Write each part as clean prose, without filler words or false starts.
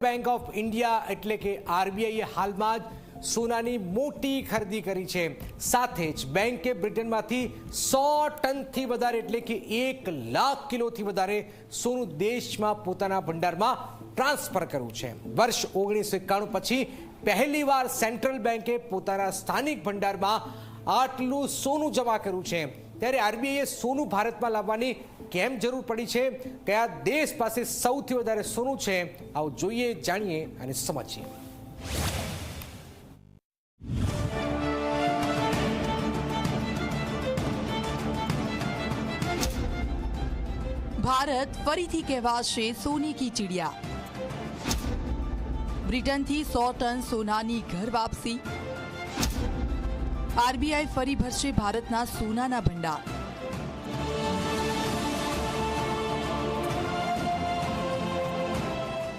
Bank of India एटले के RBI हाल में सोनानी मोटी खरीदी करी छे। साथे ज बैंके ब्रिटेन मांथी 100 टन थी वधारे एटले के 1 लाख किलो थी वधारे सोनू देश में पोताना भंडार में ट्रांसफर कर्युं छे। वर्ष 1991 पछी पहली वार सेंट्रल बैंके पोताना स्थानिक भंडार में आटलू सोनू जमा कर्युं छे। त्यारे आरबीआईए सोनू भारत में लाववानी केम जरूर पड़ी छे, कया देश पासे सौथी वधारे सोनू छे, आओ जोईए, जाणीए अने समजीए। भारत फरीथी कहेवाशे सोनी की चिड़िया। ब्रिटन थी 100 टन सोनानी घर वापसी। आरबीआई फरी भरशे भारतना सोनाना भंडार।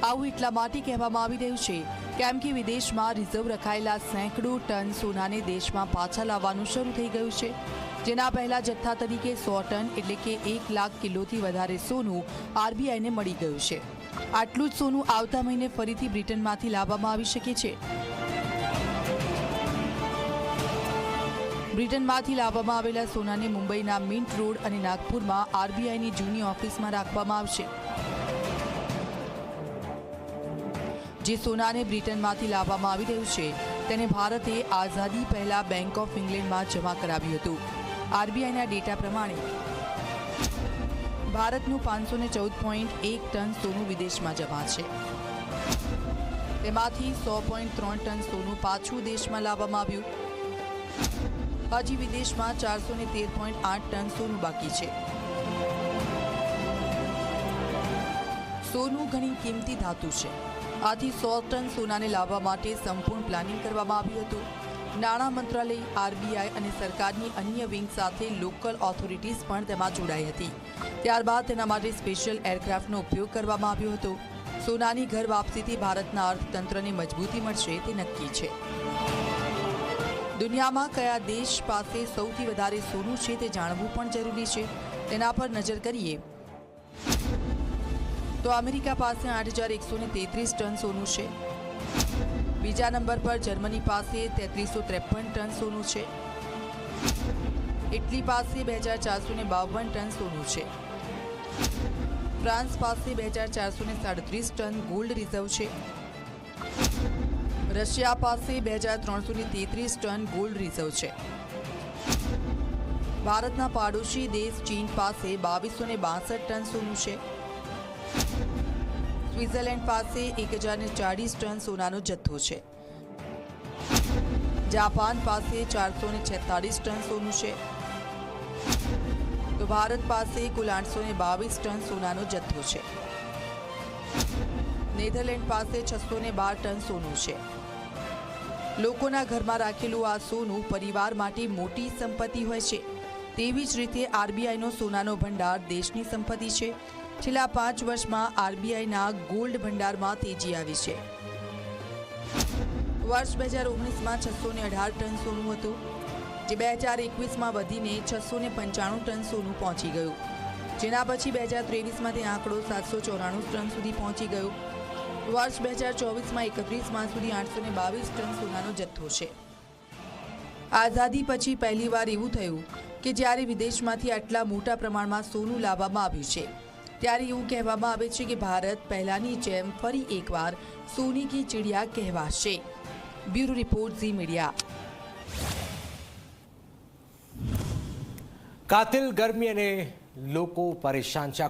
આવું એટલા માટે કહેવામાં આવી રહ્યું છે કેમ કે વિદેશમાં રિઝર્વ રખાયેલા સેંકડો ટન સોનાને દેશમાં પાછા લાવવાનું શરૂ થઈ ગયું છે, જેના પહેલા જથ્થા તરીકે 100 ટન એટલે કે 1 લાખ કિલોથી વધારે સોનું આરબીઆઈને મળી ગયું છે। આટલું જ સોનું આવતા મહિને ફરીથી બ્રિટનમાંથી લાવવામાં આવી શકે છે। બ્રિટનમાંથી લાવવામાં આવેલા સોનાને મુંબઈના મિન્ટ રોડ અને નાગપુરમાં આરબીઆઈની જૂની ઓફિસમાં રાખવામાં આવશે। જે સોનાને બ્રિટનમાંથી લાવવામાં આવી રહ્યું છે તેને ભારતે આઝાદી પહેલા બેંક ઓફ ઇંગ્લેન્ડમાં જમા કરાવ્યું હતું। આરબીઆઈના ડેટા પ્રમાણે ભારતનું 514.1 ટન સોનું વિદેશમાં જમા છે। તેમાંથી 100.3 ટન સોનું પાછું દેશમાં લાવવામાં આવ્યું। હજી વિદેશમાં 413.8 ટન સોનું બાકી છે। સોનું ઘણી કિંમતી ધાતુ છે, આથી 100 ટન સોનાને લાવવા માટે સંપૂર્ણ પ્લાનિંગ કરવામાં આવ્યું હતું। નાણાં મંત્રાલય, આરબીઆઈ અને સરકારની અન્ય વિંગ સાથે લોકલ ઓથોરિટીઝ પણ તેમાં જોડાઈ હતી। ત્યારબાદ તેના માટે સ્પેશિયલ એરક્રાફ્ટનો ઉપયોગ કરવામાં આવ્યો હતો। સોનાની ઘર વાપસીથી ભારતના અર્થતંત્રને મજબૂતી મળશે તે નક્કી છે। દુનિયામાં કયા દેશ પાસે સૌથી વધારે સોનું છે તે જાણવું પણ જરૂરી છે। તેના પર નજર કરીએ तो अमेरिका पास 8,133 टन सोनू है। बीजा नंबर पर जर्मनी पास 3,353 टन सोनू है। इटली पास 2,452 टन सोनू है। फ्रांस पास 2,437 टन गोल्ड रिजर्व है। रशिया पास 2,333 टन गोल्ड रिजर्व है। भारतना पाड़ोशी देश चीन पास 2,262 टन सोनू है। स्विट्जरलैंड पास 1,040 टन सोनानो जत्थो है। जापान पास 446 टन सोनू है। तो भारत पास कुल 822 टन सोनानो जत्थो है। नेदरलैंड पास 612 टन सोनू है। लोकोना घरमां राखेलुं आ सोनू परिवार माटे मोटी संपत्ति होय छे। तेवी ज रीते आरबीआईनो सोनानो भंडार देशनी संपत्ति है। छेल्ला 5 वर्ष में आरबीआईना गोल्ड भंडार में तेजी आई है। वर्ष 2019 में 618 टन सोनू हतुं, जे 2021 में वधीने 695 टन सोनू पहोंची गयुं, जेना पछी 2023 में ते आंकड़ो 794 टन सुधी पहोंची गयो। वर्ष 2024 में 31 मार्च सुधी 822 टन सोनानो जत्थो छे। आजादी पछी पहली वार एवुं थयुं के ज्यारे विदेशमांथी आटला मोटा प्रमाणमां सोनू लाववामां आव्युं छे, ત્યારે એવું કહેવામાં આવે છે કે ભારત પહેલાની જેમ ફરી એકવાર સોની કી ચિડિયા કહેવાશે। Bureau report, Zee media. કાતિલ ગરમી અને લોકો પરેશાન છે।